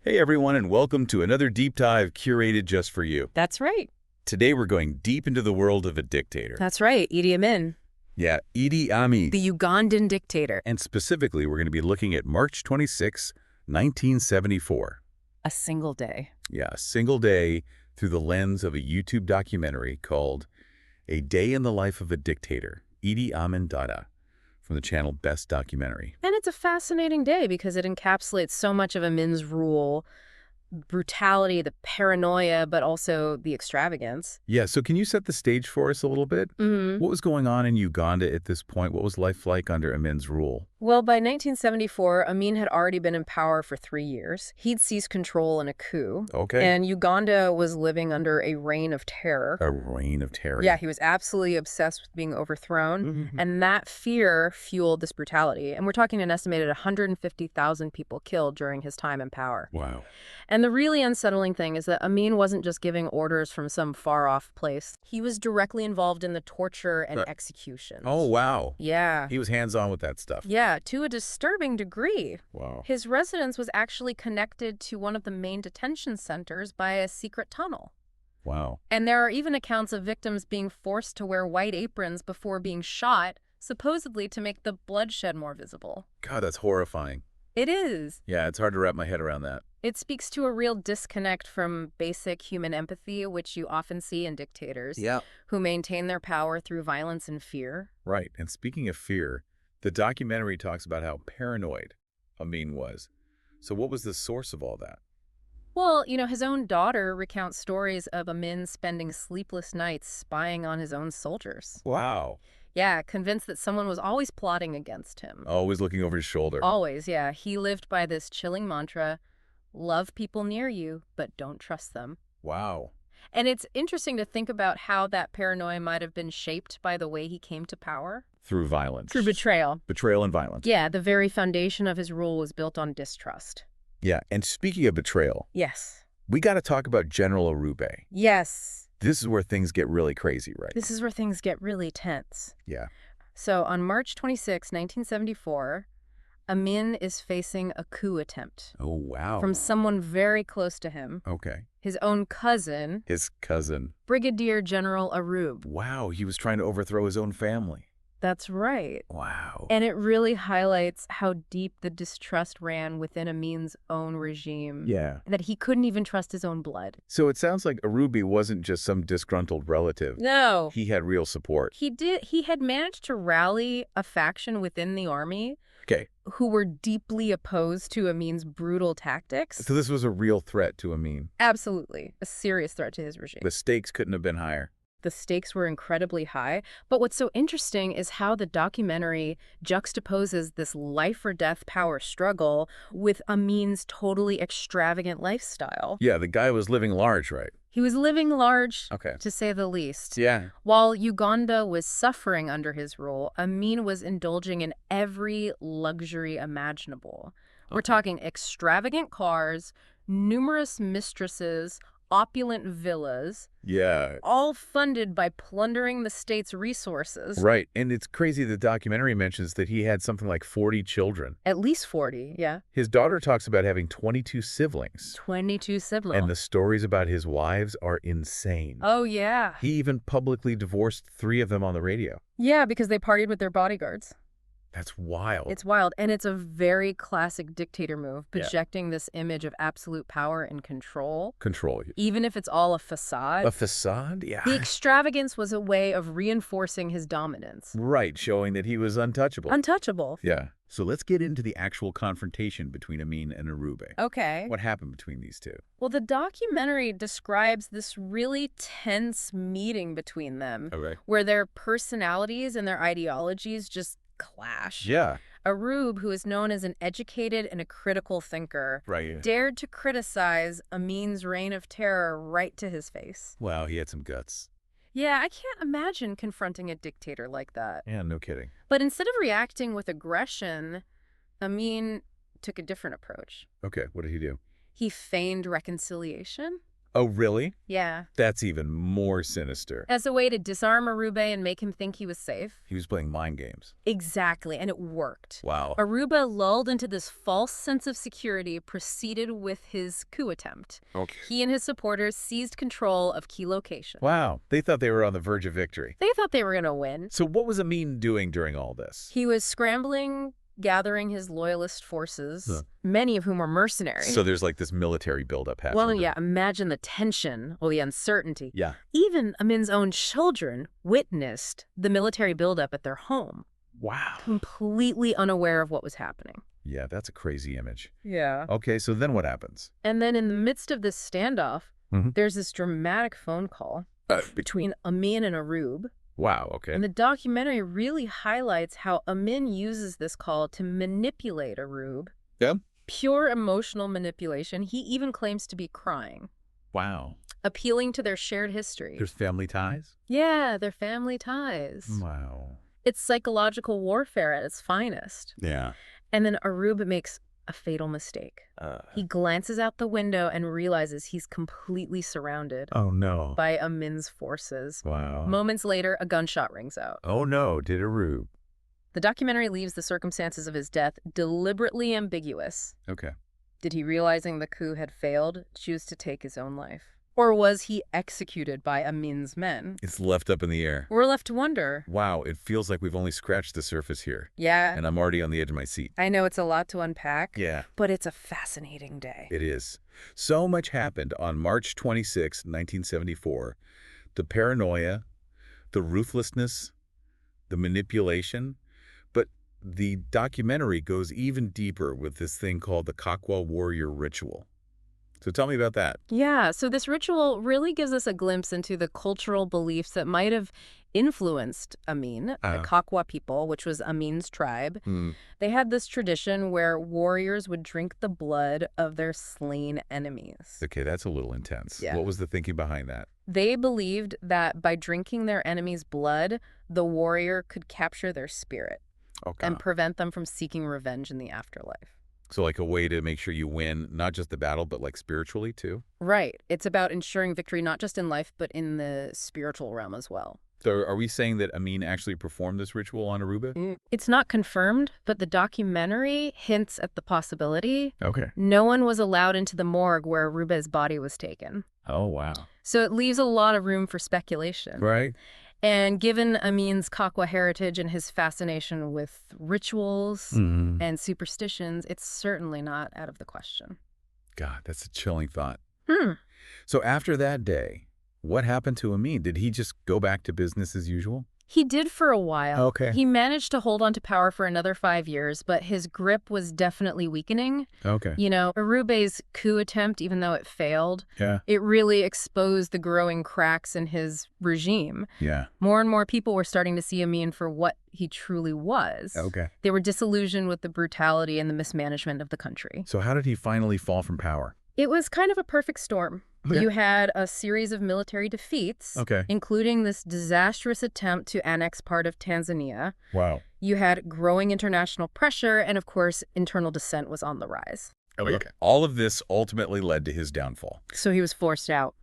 Hey everyone, and welcome to another deep dive curated just for you. That's right. Today we're going deep into the world of a dictator. That's right, Idi Amin, Yeah, Idi Amin. the Ugandan dictator. And specifically, we're going to be looking at March 26, 1974. A single day. Yeah, a single day through the lens of a YouTube documentary called A Day in the Life of a Dictator, Idi Amin Dada, from the channel Best Documentary. And it's a fascinating day because it encapsulates so much of Amin's rule, brutality, the paranoia, but also the extravagance. Yeah, so can you set the stage for us a little bit? Mm-hmm. What was going on in Uganda at this point? What was life like under Amin's rule? Well, by 1974, Amin had already been in power for 3 years. He'd seized control in a coup. Okay. And Uganda was living under a reign of terror. A reign of terror. Yeah, he was absolutely obsessed with being overthrown. Mm-hmm. And that fear fueled this brutality. And we're talking an estimated 150,000 people killed during his time in power. Wow. And the really unsettling thing is that Amin wasn't just giving orders from some far-off place. He was directly involved in the torture and executions. Oh, wow. Yeah. He was hands-on with that stuff. Yeah, to a disturbing degree. Wow. His residence was actually connected to one of the main detention centers by a secret tunnel. Wow. And there are even accounts of victims being forced to wear white aprons before being shot, supposedly to make the bloodshed more visible. God, that's horrifying. It is. Yeah, it's hard to wrap my head around that. It speaks to a real disconnect from basic human empathy, which you often see in dictators, who maintain their power through violence and fear. Right. And speaking of fear, the documentary talks about how paranoid Amin was. So what was the source of all that? Well, his own daughter recounts stories of Amin spending sleepless nights spying on his own soldiers. Wow. Yeah, convinced that someone was always plotting against him. Always looking over his shoulder. Always, yeah. He lived by this chilling mantra, love people near you, but don't trust them. Wow. And it's interesting to think about how that paranoia might have been shaped by the way he came to power. Through violence. Through betrayal. Betrayal and violence. Yeah, the very foundation of his rule was built on distrust. Yeah, and speaking of betrayal, Yes. we got to talk about General Arube. Yes. This is where things get really crazy, right? This is where things get really tense. Yeah. So on March 26, 1974, Amin is facing a coup attempt. Oh, wow. From someone very close to him. Okay. His own cousin. His cousin. Brigadier General Arube. Wow, he was trying to overthrow his own family. That's right. Wow. And it really highlights how deep the distrust ran within Amin's own regime. Yeah. That he couldn't even trust his own blood. So it sounds like Arube wasn't just some disgruntled relative. No. He had real support. He had managed to rally a faction within the army who were deeply opposed to Amin's brutal tactics. So this was a real threat to Amin. Absolutely. A serious threat to his regime. The stakes couldn't have been higher. The stakes were incredibly high. But what's so interesting is how the documentary juxtaposes this life-or-death power struggle with Amin's totally extravagant lifestyle. Yeah, the guy was living large, right? He was living large, Okay. to say the least. Yeah. While Uganda was suffering under his rule, Amin was indulging in every luxury imaginable. We're talking extravagant cars, numerous mistresses, opulent villas. Yeah. All funded by plundering the state's resources. Right. And it's crazy the documentary mentions that he had something like 40 children. At least 40, yeah. His daughter talks about having 22 siblings. 22 siblings. And the stories about his wives are insane. Oh, yeah. He even publicly divorced 3 of them on the radio. Yeah, because they partied with their bodyguards. That's wild. It's wild, and it's a very classic dictator move, projecting this image of absolute power and control. Control. Even if it's all a facade. A facade? Yeah. The extravagance was a way of reinforcing his dominance. Right, showing that he was untouchable. Untouchable. Yeah. So let's get into the actual confrontation between Amin and Arube. Okay. What happened between these two? Well, the documentary describes this really tense meeting between them, where their personalities and their ideologies just clash. Yeah. Arube, who is known as an educated and a critical thinker, dared to criticize Amin's reign of terror right to his face. Wow, he had some guts. Yeah, I can't imagine confronting a dictator like that. Yeah, no kidding. But instead of reacting with aggression, Amin took a different approach. Okay, what did he do? He feigned reconciliation. Oh, really? Yeah. That's even more sinister. As a way to disarm Arube and make him think he was safe. He was playing mind games. Exactly, and it worked. Wow. Arube, lulled into this false sense of security, proceeded with his coup attempt. Okay. He and his supporters seized control of key locations. Wow. They thought they were on the verge of victory. They thought they were going to win. So what was Amin doing during all this? He was scrambling, gathering his loyalist forces, many of whom were mercenaries. So there's like this military buildup happening. Well, yeah, imagine the tension or the uncertainty. Yeah. Even Amin's own children witnessed the military buildup at their home. Wow. Completely unaware of what was happening. Yeah, that's a crazy image. Yeah. Okay, so then what happens? And then in the midst of this standoff, there's this dramatic phone call between Amin and Arube. Wow, okay. And the documentary really highlights how Amin uses this call to manipulate Arube. Yeah? Pure emotional manipulation. He even claims to be crying. Wow. Appealing to their shared history. There's family ties? Yeah, their family ties. Wow. It's psychological warfare at its finest. Yeah. And then Arube makes a fatal mistake. He glances out the window and realizes he's completely surrounded Oh, no. by Amin's forces. Wow. Moments later, a gunshot rings out. Oh, no. Did Arube? The documentary leaves the circumstances of his death deliberately ambiguous. Okay. Did he, realizing the coup had failed, choose to take his own life? Or was he executed by Amin's men? It's left up in the air. We're left to wonder. Wow, it feels like we've only scratched the surface here. Yeah. And I'm already on the edge of my seat. I know it's a lot to unpack. Yeah. But it's a fascinating day. It is. So much happened on March 26, 1974. The paranoia, the ruthlessness, the manipulation. But the documentary goes even deeper with this thing called the Kakwa warrior ritual. So tell me about that. Yeah, so this ritual really gives us a glimpse into the cultural beliefs that might have influenced Amin, the Kakwa people, which was Amin's tribe. They had this tradition where warriors would drink the blood of their slain enemies. Okay, that's a little intense. Yeah. What was the thinking behind that? They believed that by drinking their enemy's blood, the warrior could capture their spirit and prevent them from seeking revenge in the afterlife. So like a way to make sure you win, not just the battle, but like spiritually too? Right. It's about ensuring victory not just in life, but in the spiritual realm as well. So are we saying that Amin actually performed this ritual on Arube? It's not confirmed, but the documentary hints at the possibility. Okay. No one was allowed into the morgue where Arube's body was taken. Oh, wow. So it leaves a lot of room for speculation. Right. And given Amin's Kakwa heritage and his fascination with rituals and superstitions, it's certainly not out of the question. God, that's a chilling thought. So after that day, what happened to Amin? Did he just go back to business as usual? He did for a while. Okay. He managed to hold on to power for another 5 years, but his grip was definitely weakening. Okay. You know, Arube's coup attempt, even though it failed, Yeah. it really exposed the growing cracks in his regime. Yeah. More and more people were starting to see Amin for what he truly was. Okay. They were disillusioned with the brutality and the mismanagement of the country. So how did he finally fall from power? It was kind of a perfect storm. Okay. You had a series of military defeats, including this disastrous attempt to annex part of Tanzania. Wow. You had growing international pressure, and of course, internal dissent was on the rise. Okay. All of this ultimately led to his downfall. So he was forced out.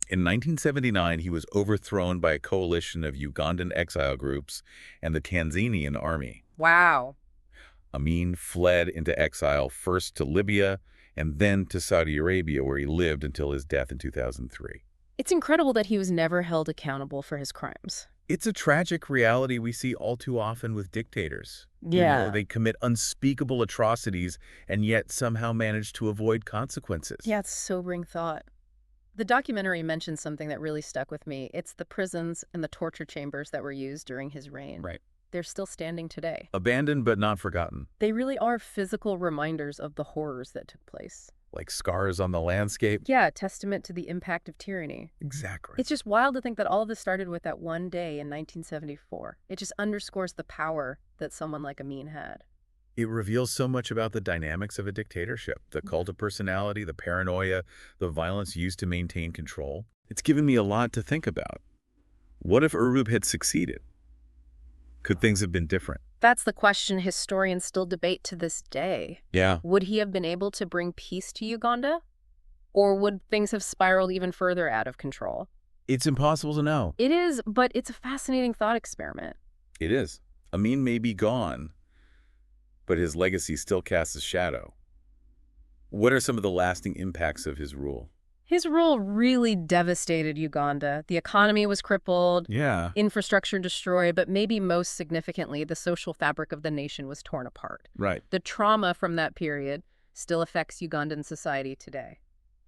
In 1979, he was overthrown by a coalition of Ugandan exile groups and the Tanzanian army. Wow. Amin fled into exile first to Libya and then to Saudi Arabia, where he lived until his death in 2003. It's incredible that he was never held accountable for his crimes. It's a tragic reality we see all too often with dictators. Yeah. You know, they commit unspeakable atrocities and yet somehow manage to avoid consequences. Yeah, it's a sobering thought. The documentary mentions something that really stuck with me. It's the prisons and the torture chambers that were used during his reign. Right. They're still standing today. Abandoned but not forgotten. They really are physical reminders of the horrors that took place. Like scars on the landscape. Yeah, a testament to the impact of tyranny. Exactly. It's just wild to think that all of this started with that one day in 1974. It just underscores the power that someone like Amin had. It reveals so much about the dynamics of a dictatorship, the cult of personality, the paranoia, the violence used to maintain control. It's given me a lot to think about. What if Arube had succeeded? Could things have been different? That's the question historians still debate to this day. Yeah. Would he have been able to bring peace to Uganda? Or would things have spiraled even further out of control? It's impossible to know. It is, but it's a fascinating thought experiment. It is. Amin may be gone, but his legacy still casts a shadow. What are some of the lasting impacts of his rule? His rule really devastated Uganda. The economy was crippled, Yeah. infrastructure destroyed, but maybe most significantly, the social fabric of the nation was torn apart. Right. The trauma from that period still affects Ugandan society today.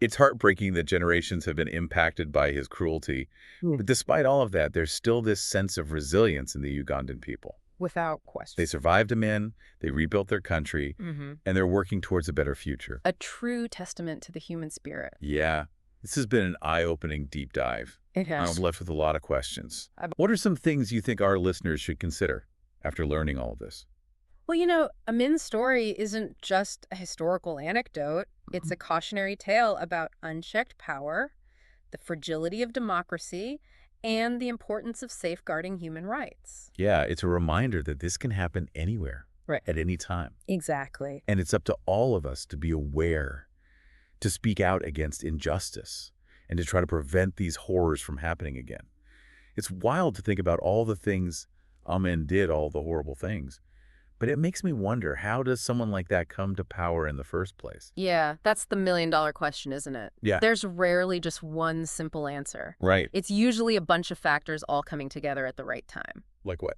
It's heartbreaking that generations have been impacted by his cruelty. But despite all of that, there's still this sense of resilience in the Ugandan people. Without question. They survived Amin, they rebuilt their country, and they're working towards a better future. A true testament to the human spirit. Yeah, this has been an eye-opening deep dive. It has. I'm left with a lot of questions. What are some things you think our listeners should consider after learning all of this? Well, Amin's story isn't just a historical anecdote. It's a cautionary tale about unchecked power, the fragility of democracy, and the importance of safeguarding human rights. Yeah, it's a reminder that this can happen anywhere, Right. at any time. Exactly. And it's up to all of us to be aware, to speak out against injustice, and to try to prevent these horrors from happening again. It's wild to think about all the things Amin did, all the horrible things. But it makes me wonder, how does someone like that come to power in the first place? Yeah, that's the million-dollar question, isn't it? Yeah. There's rarely just one simple answer. Right. It's usually a bunch of factors all coming together at the right time. Like what?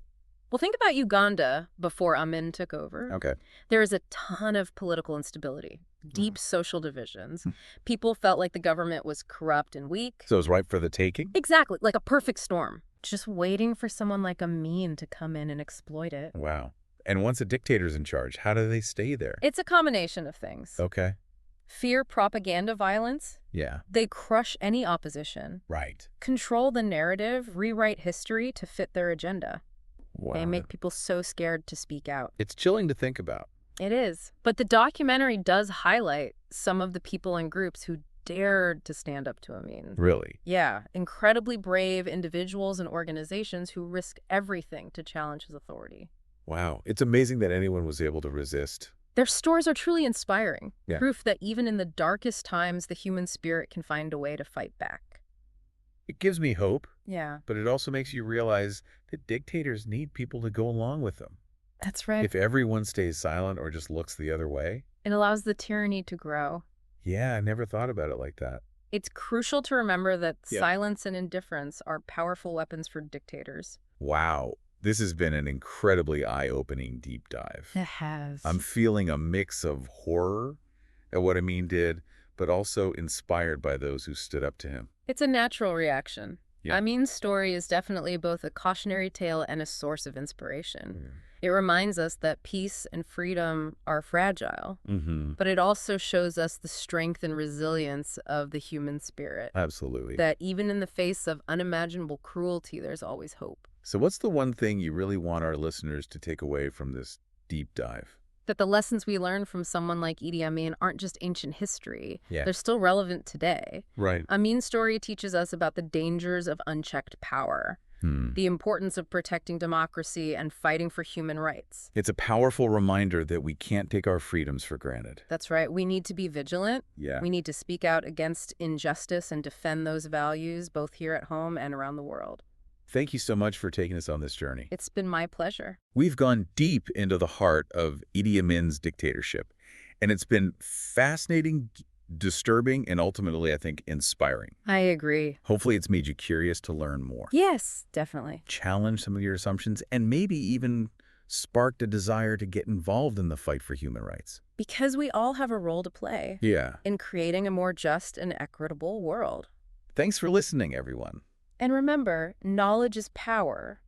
Well, think about Uganda before Amin took over. Okay. There is a ton of political instability, deep social divisions. People felt like the government was corrupt and weak. So it's ripe for the taking? Exactly, like a perfect storm. Just waiting for someone like Amin to come in and exploit it. Wow. And once a dictator's in charge, how do they stay there? It's a combination of things. Okay. Fear, propaganda, violence. Yeah. They crush any opposition. Right. Control the narrative, rewrite history to fit their agenda. Wow. They make people so scared to speak out. It's chilling to think about. It is. But the documentary does highlight some of the people and groups who dared to stand up to Amin. Really? Yeah, incredibly brave individuals and organizations who risk everything to challenge his authority. Wow. It's amazing that anyone was able to resist. Their stories are truly inspiring. Yeah. Proof that even in the darkest times, the human spirit can find a way to fight back. It gives me hope, Yeah, but it also makes you realize that dictators need people to go along with them. that's right. If everyone stays silent or just looks the other way. It allows the tyranny to grow. Yeah, I never thought about it like that. It's crucial to remember that Yeah. silence and indifference are powerful weapons for dictators. Wow. This has been an incredibly eye-opening deep dive. It has. I'm feeling a mix of horror at what Amin did, but also inspired by those who stood up to him. It's a natural reaction. Yeah. Amin's story is definitely both a cautionary tale and a source of inspiration. It reminds us that peace and freedom are fragile, but it also shows us the strength and resilience of the human spirit. Absolutely. That even in the face of unimaginable cruelty, there's always hope. So what's the one thing you really want our listeners to take away from this deep dive? That the lessons we learn from someone like Idi Amin aren't just ancient history. Yeah. They're still relevant today. Right. Amin's story teaches us about the dangers of unchecked power, the importance of protecting democracy and fighting for human rights. It's a powerful reminder that we can't take our freedoms for granted. That's right. We need to be vigilant. Yeah. We need to speak out against injustice and defend those values both here at home and around the world. Thank you so much for taking us on this journey. It's been my pleasure. We've gone deep into the heart of Idi Amin's dictatorship, and it's been fascinating, disturbing, and ultimately, I think, inspiring. I agree. Hopefully, it's made you curious to learn more. Yes, definitely. Challenge some of your assumptions, and maybe even sparked a desire to get involved in the fight for human rights. Because we all have a role to play Yeah. in creating a more just and equitable world. Thanks for listening, everyone. And remember, knowledge is power,